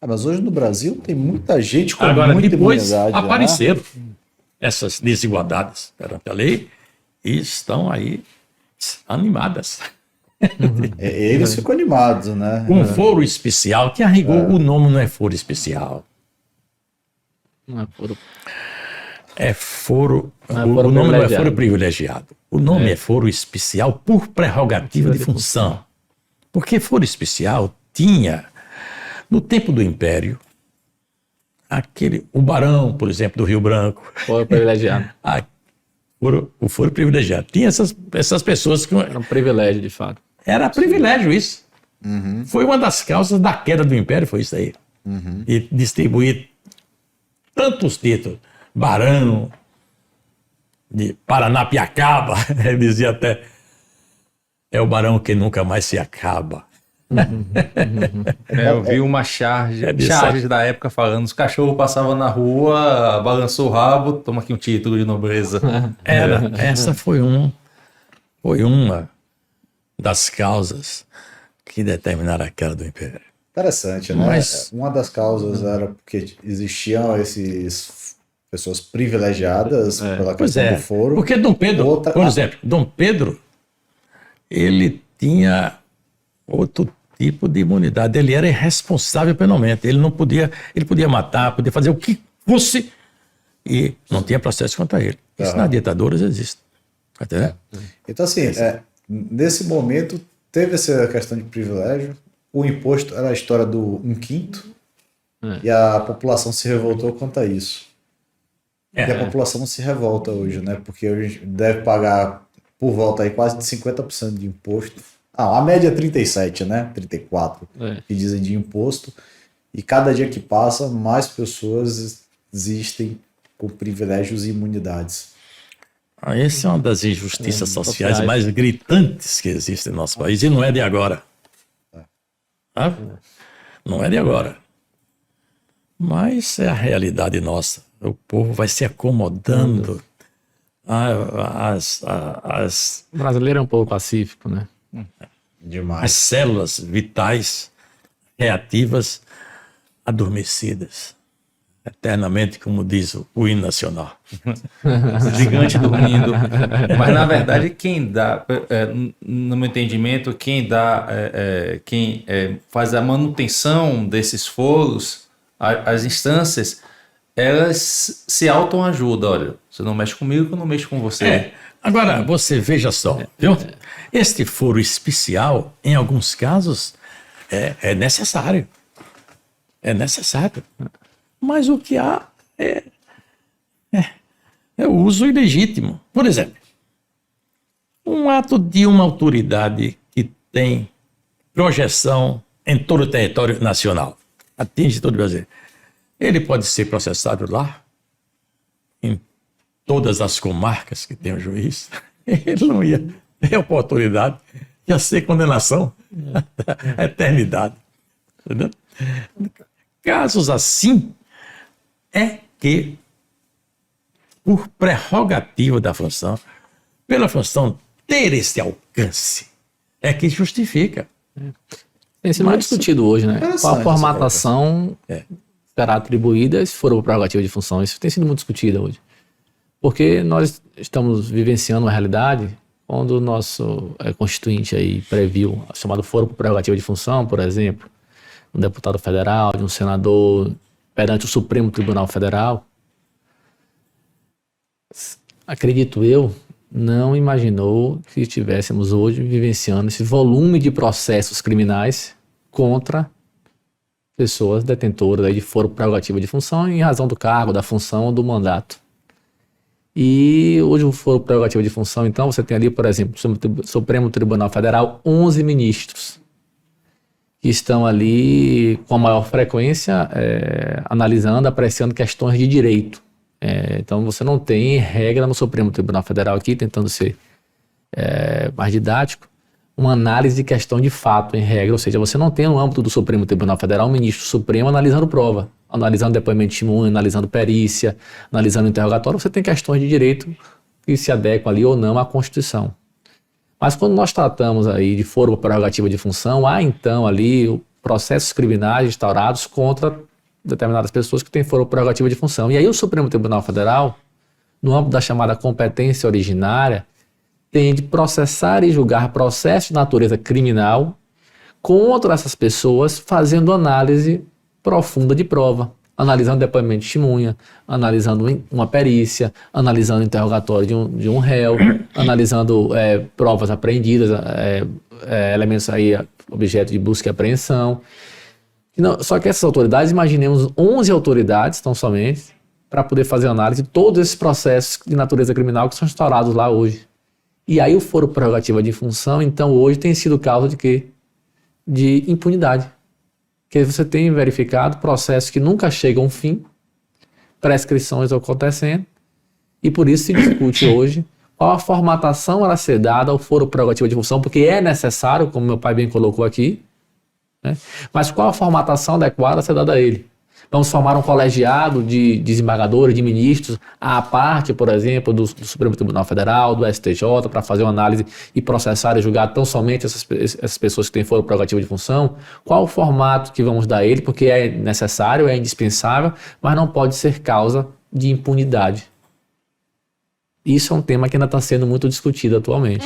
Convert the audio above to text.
Mas hoje no Brasil tem muita gente com Agora, muita depois imunidade. apareceram essas desigualdades perante a lei e estão aí animadas. Eles ficam animados, né? Um foro especial, que a rigor o nome não é foro especial. Não é foro. É foro. Não é O foro nome não é privilegiado. foro privilegiado. O nome é foro especial por prerrogativa de função. Porque foro especial tinha, no tempo do Império, o barão, por exemplo, do Rio Branco, Foro privilegiado. o foro privilegiado. Tinha essas pessoas que. Era um privilégio, de fato. Era privilégio isso. Foi uma das causas da queda do Império, foi isso aí. E distribuir tantos títulos. Barão, de Paranapiacaba, ele dizia até, é o barão que nunca mais se acaba. Eu vi uma charge disso. da época falando, os cachorros passavam na rua, balançou o rabo, toma aqui um título de nobreza. Essa foi uma das causas que determinaram a queda do Império. Interessante, né? Mas- Uma das causas era porque existiam esses pessoas privilegiadas pela Pois questão é, do foro. porque Dom Pedro, Outra- por exemplo, Dom Pedro, ele tinha outro tipo de imunidade, ele era irresponsável penalmente, ele podia matar, podia fazer o que fosse e não tinha processo contra ele. Isso nas ditaduras existe. Até. Então, assim, nesse momento, teve essa questão de privilégio. O imposto era a história do 1/5 e a população se revoltou quanto a isso. E a população não se revolta hoje, né? Porque hoje deve pagar por volta aí quase de 50% de imposto. A média é 37, né? 34 que dizem de imposto. E cada dia que passa, mais pessoas existem com privilégios e imunidades. Essa é uma das injustiças sociais mais gritantes que existem no nosso país, e não é de agora. Sabe? Não é de agora. Mas é a realidade nossa. O povo vai se acomodando. O brasileiro é um povo pacífico, né? As Demais. células vitais reativas adormecidas. Eternamente, como diz o hino nacional. Gigante dormindo. Mas, na verdade, quem dá, no meu entendimento, quem faz a manutenção desses foros, as instâncias, elas se autoajudam. Olha, você não mexe comigo, que eu não mexo com você. Agora, você veja só, viu? Este foro especial, em alguns casos, é necessário. É necessário. Mas o que há é o uso ilegítimo. Por exemplo, um ato de uma autoridade que tem projeção em todo o território nacional, atinge todo o Brasil, ele pode ser processado lá, em todas as comarcas que tem o juiz. Ele não ia ter oportunidade, ia ser condenação à eternidade. Entendeu? Casos assim é que, por prerrogativa da função, pela função ter esse alcance, é que justifica. Tem sido muito discutido hoje, né? Qual a formatação será atribuída se for uma prerrogativa de função? Isso tem sido muito discutido hoje. Porque nós estamos vivenciando uma realidade onde o nosso constituinte aí previu a chamada foro por prerrogativa de função, por exemplo, um deputado federal, de um senador perante o Supremo Tribunal Federal. Acredito eu, não imaginou que estivéssemos hoje vivenciando esse volume de processos criminais contra pessoas detentoras aí de foro por prerrogativa de função em razão do cargo, da função ou do mandato. E hoje o foro por prerrogativa de função, então, você tem ali, por exemplo, no Supremo Tribunal Federal, 11 ministros que estão ali com a maior frequência analisando, apreciando questões de direito. Então você não tem regra no Supremo Tribunal Federal aqui, tentando ser mais didático, uma análise de questão de fato em regra, ou seja, você não tem no âmbito do Supremo Tribunal Federal um ministro supremo analisando prova, analisando depoimento de testemunha, analisando perícia, analisando interrogatório, você tem questões de direito que se adequam ali ou não à Constituição. Mas quando nós tratamos aí de foro por prerrogativa de função, há então ali processos criminais instaurados contra determinadas pessoas que têm foro prerrogativa de função. E aí o Supremo Tribunal Federal, no âmbito da chamada competência originária, tem de processar e julgar processos de natureza criminal contra essas pessoas, fazendo análise profunda de prova, analisando depoimento de testemunha, analisando uma perícia, analisando interrogatório de um réu, analisando provas apreendidas, elementos aí, objeto de busca e apreensão. Não, só que essas autoridades, imaginemos 11 autoridades, tão somente, para poder fazer análise de todos esses processos de natureza criminal que são instaurados lá hoje. E aí o foro prerrogativa de função, então, hoje tem sido causa de quê? De impunidade. Que você tem verificado processos que nunca chegam ao fim, prescrições acontecendo, e por isso se discute hoje qual a formatação a ser dada ao foro prerrogativa de função, porque é necessário, como meu pai bem colocou aqui, né? Mas qual a formatação adequada a ser dada a ele? Vamos formar um colegiado de desembargadores, de ministros, à parte, por exemplo, do Supremo Tribunal Federal, do STJ, para fazer uma análise e processar e julgar tão somente essas pessoas que têm foro prerrogativa de função? Qual o formato que vamos dar a ele? Porque é necessário, é indispensável, mas não pode ser causa de impunidade. Isso é um tema que ainda está sendo muito discutido atualmente.